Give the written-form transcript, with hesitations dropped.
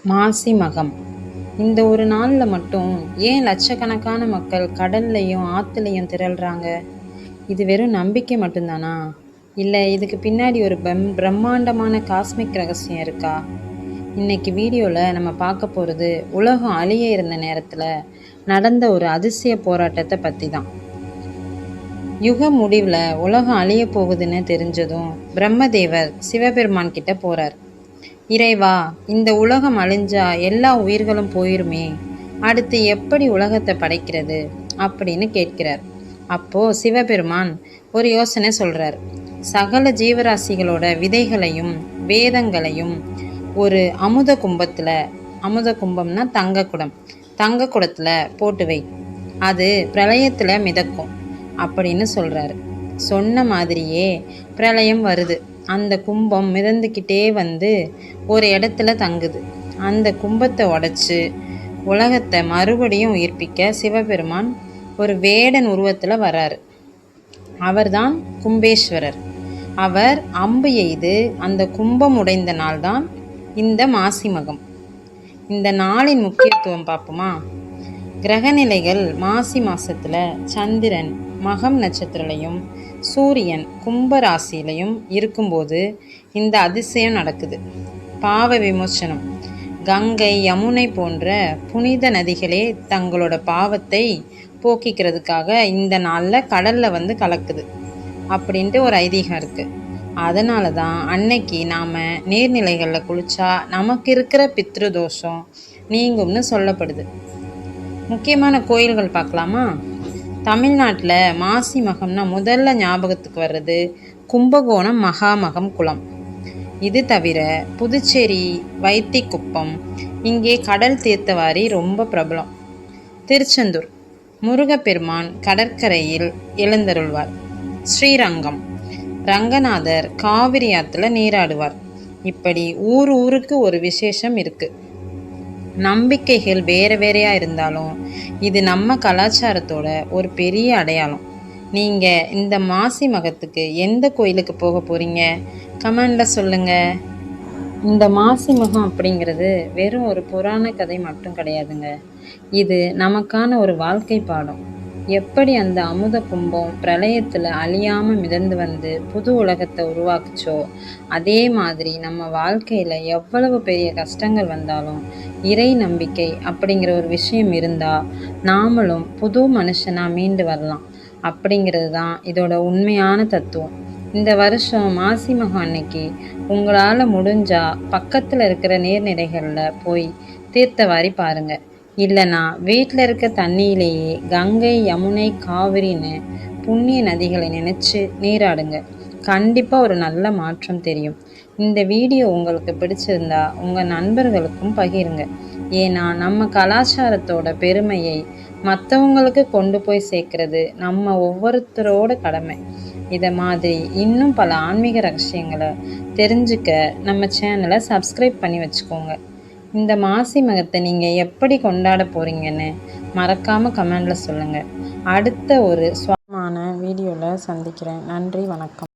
மாசி மகம். இந்த ஒரு நாளில் மட்டும் ஏன் லட்சக்கணக்கான மக்கள் கடல்லையும் ஆற்றுலையும் திரள்றாங்க? இது வெறும் நம்பிக்கை மட்டும்தானா? இல்லை இதுக்கு பின்னாடி ஒரு பிரம்மாண்டமான காஸ்மிக் ரகசியம் இருக்கா? இன்னைக்கு வீடியோவில் நம்ம பார்க்க போகிறது உலகம் அழிய இருந்த நேரத்தில் நடந்த ஒரு அதிசய போராட்டத்தை பற்றி தான். யுக முடிவில் உலகம் அழிய போகுதுன்னு தெரிஞ்சதும் பிரம்மதேவர் சிவபெருமான் கிட்ட போகிறார். இறைவா, இந்த உலகம் அழிஞ்சா எல்லா உயிர்களும் போயிருமே, அடுத்து எப்படி உலகத்தை படைக்கிறது அப்படின்னு கேட்கிறார். அப்போ சிவபெருமான் ஒரு யோசனை சொல்றார். சகல ஜீவராசிகளோட விதைகளையும் வேதங்களையும் ஒரு அமுத கும்பம்னா தங்க குடத்துல போட்டு வை, அது பிரளயத்துல மிதக்கும் அப்படின்னு சொல்றாரு. சொன்ன மாதிரியே பிரளயம் வருது. அந்த கும்பம் மிதந்துக்கிட்டே வந்து ஒரு இடத்துல தங்குது. அந்த கும்பத்தை உடைச்சு உலகத்தை மறுபடியும் உயிர்ப்பிக்க சிவபெருமான் ஒரு வேடன் உருவத்தில் வராரு. அவர்தான் கும்பேஸ்வரர். அவர் அம்பு எய்து அந்த கும்பம் உடைந்த நாள்தான் இந்த மாசி மகம். இந்த நாளின் முக்கியத்துவம் பார்ப்போமா? கிரகநிலைகள் மாசி மாசத்துல சந்திரன் மகம் நட்சத்திரலையும் சூரியன் கும்ப ராசியிலையும் இருக்கும்போது இந்த அதிசயம் நடக்குது. பாவ விமோசனம். கங்கை யமுனை போன்ற புனித நதிகளே தங்களோட பாவத்தை போக்கிக்கிறதுக்காக இந்த நாளில் கடலில் வந்து கலக்குது அப்படின்ட்டு ஒரு ஐதீகம் இருக்குது. அதனால தான் அன்னைக்கு நாம் நீர்நிலைகளில் குளிச்சா நமக்கு இருக்கிற பித்ரு தோஷம் நீங்கும்னு சொல்லப்படுது. முக்கியமான கோயில்கள் பார்க்கலாமா? தமிழ்நாட்டில் மாசி மகம்னா முதல்ல ஞாபகத்துக்கு வர்றது கும்பகோணம் மகாமகம் குளம். இது தவிர புதுச்சேரி வைத்திக்குப்பம், இங்கே கடல் தீர்த்தவாரி ரொம்ப பிரபலம். திருச்செந்தூர் முருகப்பெருமான் கடற்கரையில் எழுந்தருள்வார். ஸ்ரீரங்கம் ரங்கநாதர் காவிரி ஆற்றுல நீராடுவார். இப்படி ஊருக்கு ஒரு விசேஷம் இருக்குது. நம்பிக்கைகள் வேறு வேறையாக இருந்தாலும் இது நம்ம கலாச்சாரத்தோட ஒரு பெரிய அடையாளம். நீங்கள் இந்த மாசி மகத்துக்கு எந்த கோயிலுக்கு போக போகிறீங்க? கமெண்டில் சொல்லுங்கள். இந்த மாசி மகம் அப்படிங்கிறது வெறும் ஒரு புராண கதை மட்டும் கிடையாதுங்க. இது நமக்கான ஒரு வாழ்க்கை பாடம். எப்படி அந்த அமுத கும்பம் பிரளயத்தில் அழியாமல் மிதந்து வந்து புது உலகத்தை உருவாக்குச்சோ, அதே மாதிரி நம்ம வாழ்க்கையில் எவ்வளவு பெரிய கஷ்டங்கள் வந்தாலும் இறை நம்பிக்கை அப்படிங்கிற ஒரு விஷயம் இருந்தால் நாமளும் புது மனுஷனாக மீண்டு வரலாம் அப்படிங்கிறது தான் இதோட உண்மையான தத்துவம். இந்த வருஷம் மாசி மகம் அன்னைக்கு உங்களால் முடிஞ்சால் பக்கத்தில் இருக்கிற நீர்நிலைகளில் போய் தீர்த்தவாரி பாருங்கள். இல்லைனா வீட்டில் இருக்க தண்ணியிலேயே கங்கை யமுனை காவிரின்னு புண்ணிய நதிகளை நினச்சி நீராடுங்க. கண்டிப்பாக ஒரு நல்ல மாற்றம் தெரியும். இந்த வீடியோ உங்களுக்கு பிடிச்சிருந்தா உங்கள் நண்பர்களுக்கும் பகிருங்க. ஏன்னா நம்ம கலாச்சாரத்தோட பெருமையை மற்றவங்களுக்கு கொண்டு போய் சேர்க்கறது நம்ம ஒவ்வொருத்தரோட கடமை. இதை மாதிரி இன்னும் பல ஆன்மீக ரகசியங்களை தெரிஞ்சுக்க நம்ம சேனலை சப்ஸ்கிரைப் பண்ணி வச்சுக்கோங்க. இந்த மாசி மகத்தை நீங்கள் எப்படி கொண்டாட போகிறீங்கன்னு மறக்காமல் கமெண்டில் சொல்லுங்கள். அடுத்த ஒரு சுவாரஸ்யமான வீடியோவில் சந்திக்கிறேன். நன்றி, வணக்கம்.